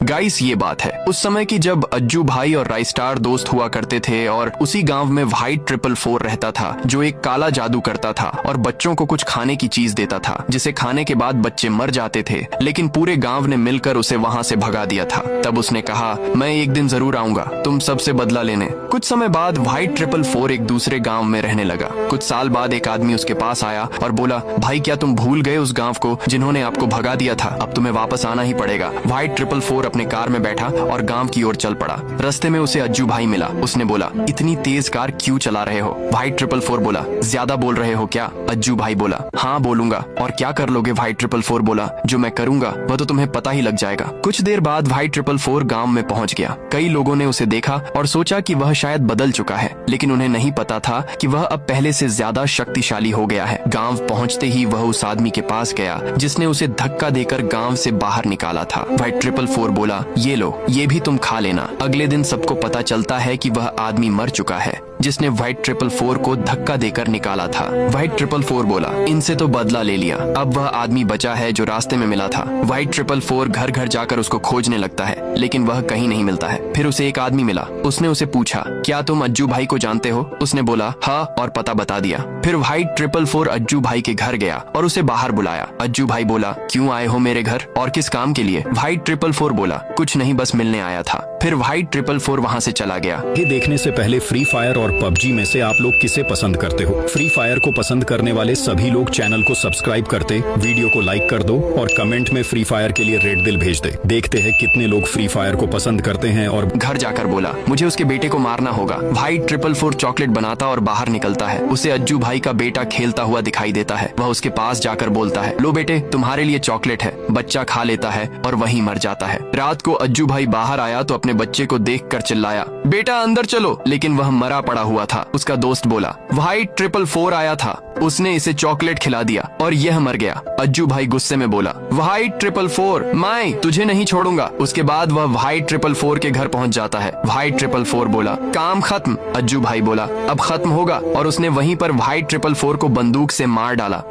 Guys ये बात है उस समय की जब अज्जू भाई और राइस्टार दोस्त हुआ करते थे और उसी गांव में व्हाइट 444 रहता था जो एक काला जादू करता था और बच्चों को कुछ खाने की चीज देता था जिसे खाने के बाद बच्चे मर जाते थे, लेकिन पूरे गांव ने मिलकर उसे वहां से भगा दिया था। तब उसने कहा, मैं एक दिन जरूर आऊंगा तुम सबसे बदला लेने। कुछ समय बाद व्हाइट 444 एक दूसरे गाँव में रहने लगा। कुछ साल बाद एक आदमी उसके पास आया और बोला, भाई क्या तुम भूल गए उस गाँव को जिन्होंने आपको भगा दिया था? अब तुम्हें वापस आना ही पड़ेगा। व्हाइट 444 अपने कार में बैठा और गांव की ओर चल पड़ा। रास्ते में उसे अज्जू भाई मिला। उसने बोला, इतनी तेज कार क्यों चला रहे हो? व्हाइट 444 बोला, ज्यादा बोल रहे हो क्या? अज्जू भाई बोला, हाँ बोलूंगा। और क्या कर लोगे? व्हाइट 444 बोला, जो मैं करूंगा वह तो तुम्हें पता ही लग जाएगा। कुछ देर बाद व्हाइट 444 गांव में पहुंच गया। कई लोगों ने उसे देखा और सोचा कि वह शायद बदल चुका है, लेकिन उन्हें नहीं पता था कि वह अब पहले से ज्यादा शक्तिशाली हो गया है। गांव पहुंचते ही वह उस आदमी के पास गया जिसने उसे धक्का देकर गांव से बाहर निकाला था। व्हाइट 444 बोला, ये लो, ये भी तुम खा लेना। अगले दिन सबको पता चलता है कि वह आदमी मर चुका है जिसने व्हाइट 444 को धक्का देकर निकाला था। व्हाइट 444 बोला, इनसे तो बदला ले लिया, अब वह आदमी बचा है जो रास्ते में मिला था। व्हाइट 444 घर घर जाकर उसको खोजने लगता है, लेकिन वह कहीं नहीं मिलता है। फिर उसे एक आदमी मिला। उसने उसे पूछा, क्या तुम अज्जू भाई को जानते हो? उसने बोला, हाँ, और पता बता दिया। फिर व्हाइट 444 अज्जू भाई के घर गया और उसे बाहर बुलाया। अज्जू भाई बोला, क्यों आए हो मेरे घर और किस काम के लिए? व्हाइट 444 बोला, कुछ नहीं, बस मिलने आया था। फिर व्हाइट 444 वहाँ से चला गया। ये देखने से पहले फ्री फायर और पबजी में से आप लोग किसे पसंद करते हो? फ्री फायर को पसंद करने वाले सभी लोग चैनल को सब्सक्राइब करते, वीडियो को लाइक कर दो और कमेंट में फ्री फायर के लिए रेड दिल भेज दे। देखते हैं कितने लोग फ्री फायर को पसंद करते हैं। और घर जाकर बोला, मुझे उसके बेटे को मारना होगा। व्हाइट 444 चॉकलेट बनाता और बाहर निकलता है। उसे अज्जू भाई का बेटा खेलता हुआ दिखाई देता है। वह उसके पास जाकर बोलता है, लो बेटे, तुम्हारे लिए चॉकलेट है। बच्चा खा लेता है और वहीं मर जाता है। रात को अज्जू भाई बाहर आया तो अपने बच्चे को देखकर चिल्लाया, बेटा अंदर चलो, लेकिन वह मरा पड़ा हुआ था। उसका दोस्त बोला, व्हाइट 444 आया था, उसने इसे चॉकलेट खिला दिया और यह मर गया। अज्जू भाई गुस्से में बोला, व्हाइट 444, मैं तुझे नहीं छोड़ूंगा। उसके बाद वह व्हाइट 444 के घर पहुंच जाता है। व्हाइट 444 बोला, काम खत्म। अज्जू भाई बोला, अब खत्म होगा, और उसने वहीं पर व्हाइट 444 को बंदूक से मार डाला।